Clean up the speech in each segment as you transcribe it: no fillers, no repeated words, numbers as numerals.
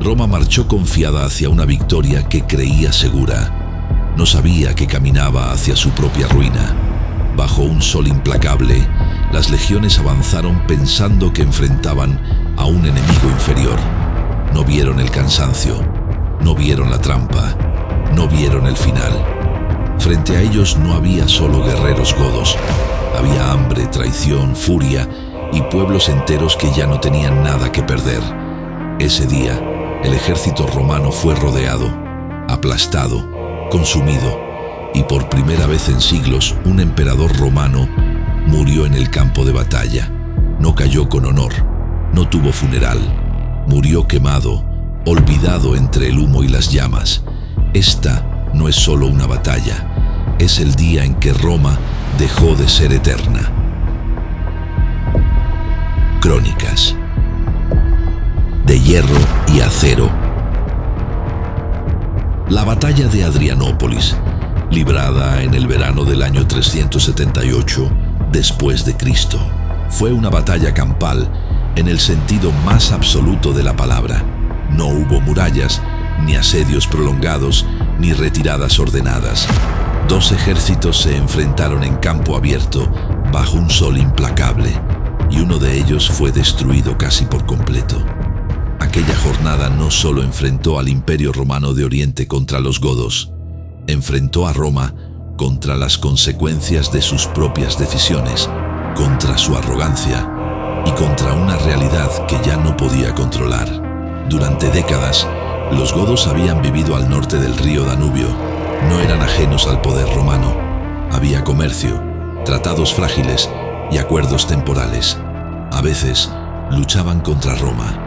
Roma marchó confiada hacia una victoria que creía segura. No sabía que caminaba hacia su propia ruina. Bajo un sol implacable, las legiones avanzaron pensando que enfrentaban a un enemigo inferior. No vieron el cansancio, no vieron la trampa, no vieron el final. Frente a ellos no había solo guerreros godos. Había hambre, traición, furia y pueblos enteros que ya no tenían nada que perder. Ese día, el ejército romano fue rodeado, aplastado, consumido, y por primera vez en siglos un emperador romano murió en el campo de batalla. No cayó con honor, no tuvo funeral, murió quemado, olvidado entre el humo y las llamas. Esta no es solo una batalla, es el día en que Roma dejó de ser eterna. Crónicas de hierro y acero. La batalla de Adrianópolis, librada en el verano del año 378 después de Cristo, fue una batalla campal en el sentido más absoluto de la palabra. No hubo murallas, ni asedios prolongados, ni retiradas ordenadas. Dos ejércitos se enfrentaron en campo abierto bajo un sol implacable, y uno de ellos fue destruido casi por completo. Aquella jornada no solo enfrentó al Imperio Romano de Oriente contra los godos, enfrentó a Roma contra las consecuencias de sus propias decisiones, contra su arrogancia y contra una realidad que ya no podía controlar. Durante décadas, los godos habían vivido al norte del río Danubio. No eran ajenos al poder romano. Había comercio, tratados frágiles y acuerdos temporales. A veces luchaban contra Roma.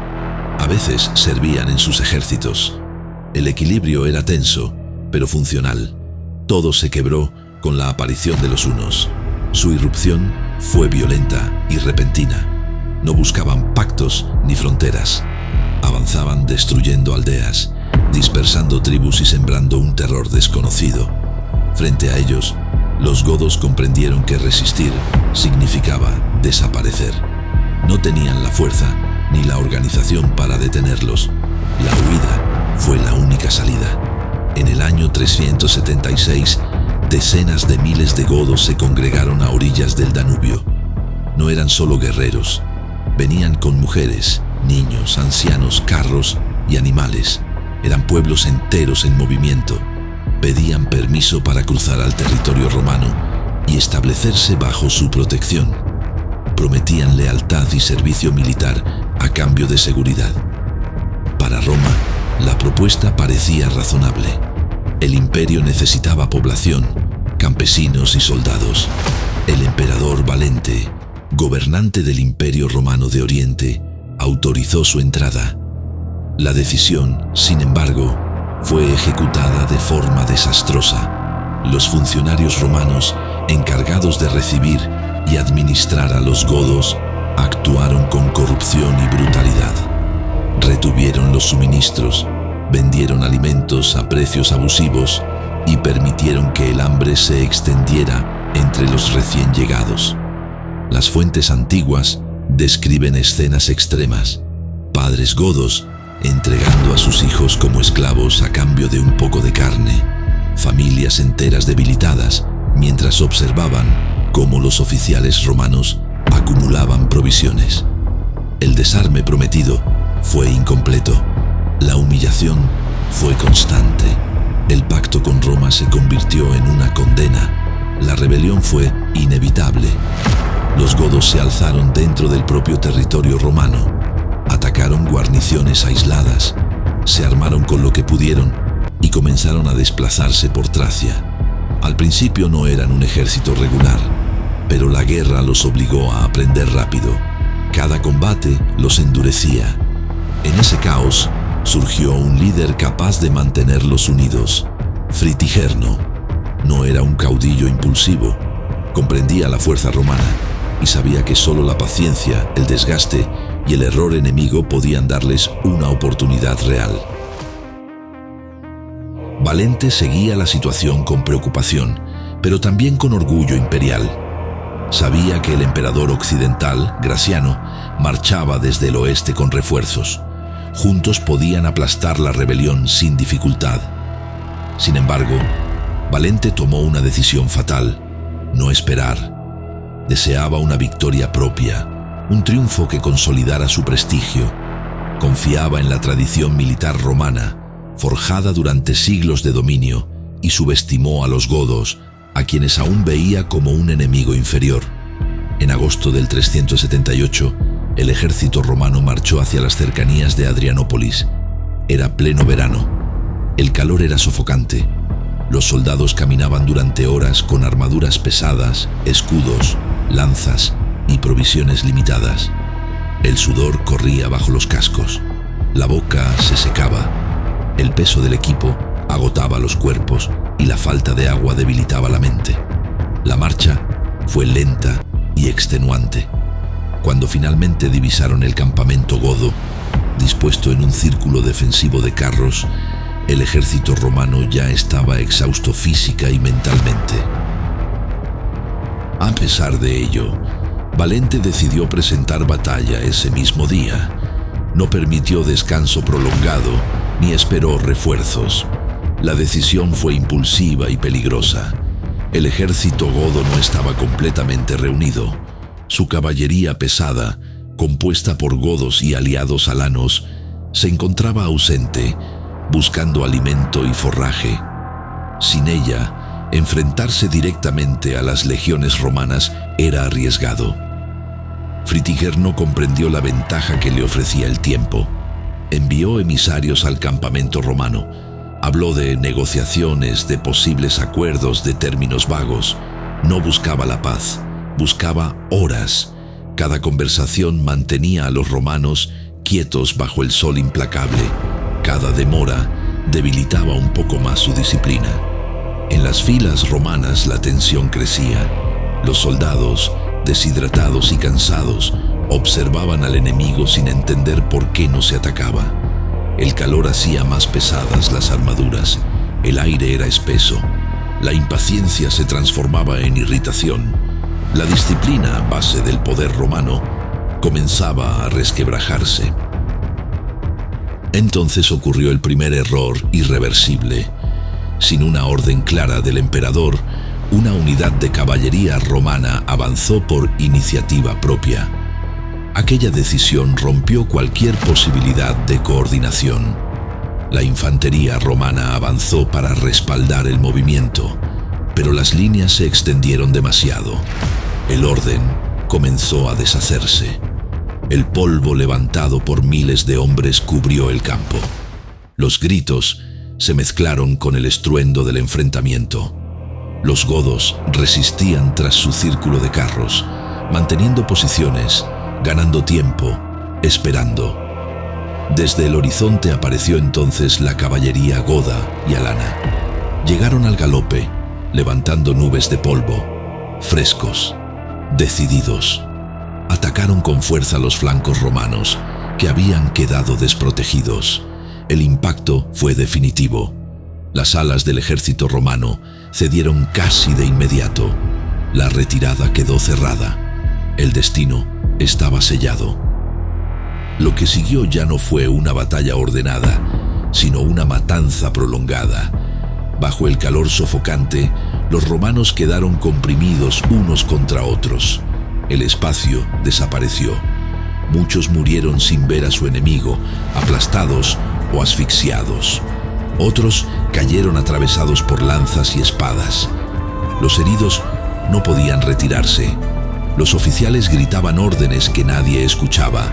A veces servían en sus ejércitos. El equilibrio era tenso, pero funcional. Todo se quebró con la aparición de los hunos. Su irrupción fue violenta y repentina. No buscaban pactos ni fronteras. Avanzaban destruyendo aldeas, dispersando tribus y sembrando un terror desconocido. Frente a ellos, los godos comprendieron que resistir significaba desaparecer. No tenían la fuerza ni la organización para detenerlos. La huida fue la única salida. En el año 376, decenas de miles de godos se congregaron a orillas del Danubio. No eran solo guerreros, venían con mujeres, niños, ancianos, carros y animales. Eran pueblos enteros en movimiento. Pedían permiso para cruzar al territorio romano y establecerse bajo su protección. Prometían lealtad y servicio militar a cambio de seguridad. Para Roma, la propuesta parecía razonable. El imperio necesitaba población, campesinos y soldados. El emperador Valente, gobernante del Imperio Romano de Oriente, autorizó su entrada. La decisión, sin embargo, fue ejecutada de forma desastrosa. Los funcionarios romanos, encargados de recibir y administrar a los godos, actuaron con corrupción y brutalidad. Retuvieron los suministros, vendieron alimentos a precios abusivos y permitieron que el hambre se extendiera entre los recién llegados. Las fuentes antiguas describen escenas extremas: padres godos entregando a sus hijos como esclavos a cambio de un poco de carne, familias enteras debilitadas mientras observaban cómo los oficiales romanos acumulaban provisiones. El desarme prometido fue incompleto. La humillación fue constante. El pacto con Roma se convirtió en una condena. La rebelión fue inevitable. Los godos se alzaron dentro del propio territorio romano. Atacaron guarniciones aisladas, se armaron con lo que pudieron y comenzaron a desplazarse por Tracia. Al principio no eran un ejército regular, pero la guerra los obligó a aprender rápido. Cada combate los endurecía. En ese caos surgió un líder capaz de mantenerlos unidos. Fritigerno no era un caudillo impulsivo. Comprendía la fuerza romana y sabía que solo la paciencia, el desgaste y el error enemigo podían darles una oportunidad real. Valente seguía la situación con preocupación, pero también con orgullo imperial. Sabía que el emperador occidental, Graciano, marchaba desde el oeste con refuerzos. juntos podían aplastar la rebelión sin dificultad. Sin embargo, Valente tomó una decisión fatal: no esperar. Deseaba una victoria propia, un triunfo que consolidara su prestigio. Confiaba en la tradición militar romana, forjada durante siglos de dominio, y subestimó a los godos, a quienes aún veía como un enemigo inferior. En agosto del 378, el ejército romano marchó hacia las cercanías de Adrianópolis. Era pleno verano. El calor era sofocante. Los soldados caminaban durante horas con armaduras pesadas, escudos, lanzas y provisiones limitadas. El sudor corría bajo los cascos. La boca se secaba. El peso del equipo agotaba los cuerpos y la falta de agua debilitaba la mente. La marcha fue lenta y extenuante. Cuando finalmente divisaron el campamento godo, dispuesto en un círculo defensivo de carros, el ejército romano ya estaba exhausto física y mentalmente. A pesar de ello, Valente decidió presentar batalla ese mismo día. No permitió descanso prolongado ni esperó refuerzos. La decisión fue impulsiva y peligrosa. El ejército godo no estaba completamente reunido. Su caballería pesada, compuesta por godos y aliados alanos, se encontraba ausente, buscando alimento y forraje. Sin ella, enfrentarse directamente a las legiones romanas era arriesgado. Fritiger no comprendió la ventaja que le ofrecía el tiempo. Envió emisarios al campamento romano. Habló de negociaciones, de posibles acuerdos, de términos vagos. No buscaba la paz, buscaba horas. Cada conversación mantenía a los romanos quietos bajo el sol implacable. Cada demora debilitaba un poco más su disciplina. En las filas romanas la tensión crecía. Los soldados, deshidratados y cansados, observaban al enemigo sin entender por qué no se atacaba. El calor hacía más pesadas las armaduras, el aire era espeso, la impaciencia se transformaba en irritación. La disciplina, base del poder romano, comenzaba a resquebrajarse. Entonces ocurrió el primer error irreversible. Sin una orden clara del emperador, una unidad de caballería romana avanzó por iniciativa propia. Aquella decisión rompió cualquier posibilidad de coordinación. La infantería romana avanzó para respaldar el movimiento, pero las líneas se extendieron demasiado. El orden comenzó a deshacerse. El polvo levantado por miles de hombres cubrió el campo. Los gritos se mezclaron con el estruendo del enfrentamiento. Los godos resistían tras su círculo de carros, manteniendo posiciones, ganando tiempo, esperando. Desde el horizonte apareció entonces la caballería goda y alana. Llegaron al galope, levantando nubes de polvo, frescos, decididos. Atacaron con fuerza los flancos romanos, que habían quedado desprotegidos. El impacto fue definitivo. Las alas del ejército romano cedieron casi de inmediato. La retirada quedó cerrada. El destino estaba sellado. Lo que siguió ya no fue una batalla ordenada, sino una matanza prolongada. Bajo el calor sofocante, los romanos quedaron comprimidos unos contra otros. El espacio desapareció. Muchos murieron sin ver a su enemigo, aplastados o asfixiados. Otros cayeron atravesados por lanzas y espadas. Los heridos no podían retirarse. Los oficiales gritaban órdenes que nadie escuchaba.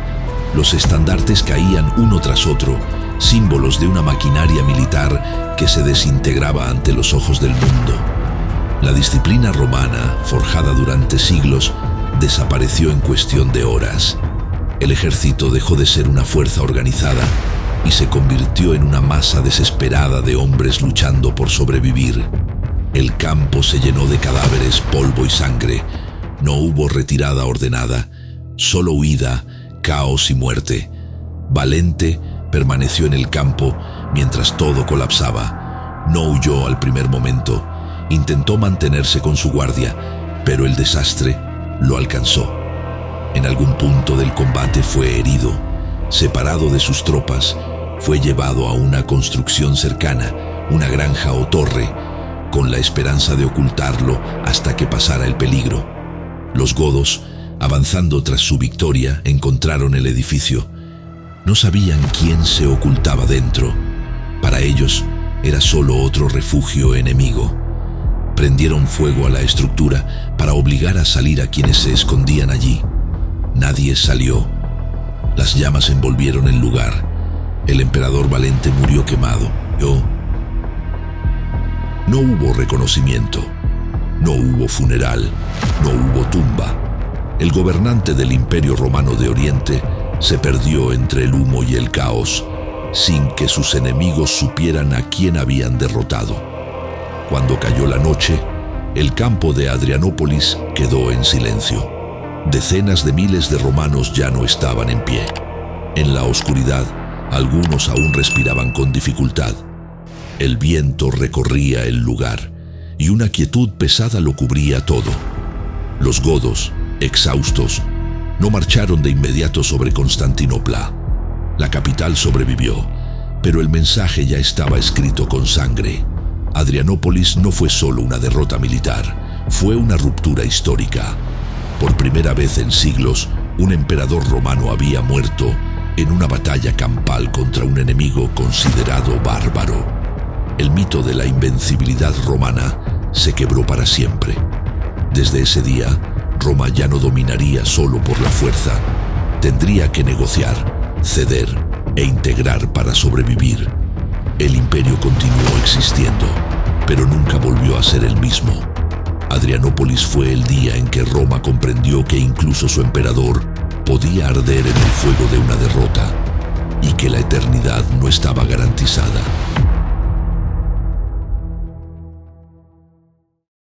Los estandartes caían uno tras otro, símbolos de una maquinaria militar que se desintegraba ante los ojos del mundo. La disciplina romana, forjada durante siglos, desapareció en cuestión de horas. El ejército dejó de ser una fuerza organizada y se convirtió en una masa desesperada de hombres luchando por sobrevivir. El campo se llenó de cadáveres, polvo y sangre. No hubo retirada ordenada, solo huida, caos y muerte. Valente permaneció en el campo mientras todo colapsaba. No huyó al primer momento. Intentó mantenerse con su guardia, pero el desastre lo alcanzó. En algún punto del combate fue herido. separado de sus tropas, fue llevado a una construcción cercana, una granja o torre, con la esperanza de ocultarlo hasta que pasara el peligro. Los godos, avanzando tras su victoria, encontraron el edificio. No sabían quién se ocultaba dentro. Para ellos era solo otro refugio enemigo. Prendieron fuego a la estructura para obligar a salir a quienes se escondían allí. Nadie salió. Las llamas envolvieron el lugar. El emperador Valente murió quemado. No hubo reconocimiento. No hubo funeral. No hubo tumba. El gobernante del Imperio Romano de Oriente se perdió entre el humo y el caos, sin que sus enemigos supieran a quién habían derrotado. Cuando cayó la noche, el campo de Adrianópolis quedó en silencio. Decenas de miles de romanos ya no estaban en pie. En la oscuridad, algunos aún respiraban con dificultad. El viento recorría el lugar y una quietud pesada lo cubría todo. Los godos, exhaustos, no marcharon de inmediato sobre Constantinopla. La capital sobrevivió, pero el mensaje ya estaba escrito con sangre. Adrianópolis no fue solo una derrota militar, fue una ruptura histórica. Por primera vez en siglos, un emperador romano había muerto en una batalla campal contra un enemigo considerado bárbaro. El mito de la invencibilidad romana se quebró para siempre. Desde ese día, Roma ya no dominaría solo por la fuerza. Tendría que negociar, ceder e integrar para sobrevivir. El imperio continuó existiendo, pero nunca volvió a ser el mismo. Adrianópolis fue el día en que Roma comprendió que incluso su emperador podía arder en el fuego de una derrota y que la eternidad no estaba garantizada.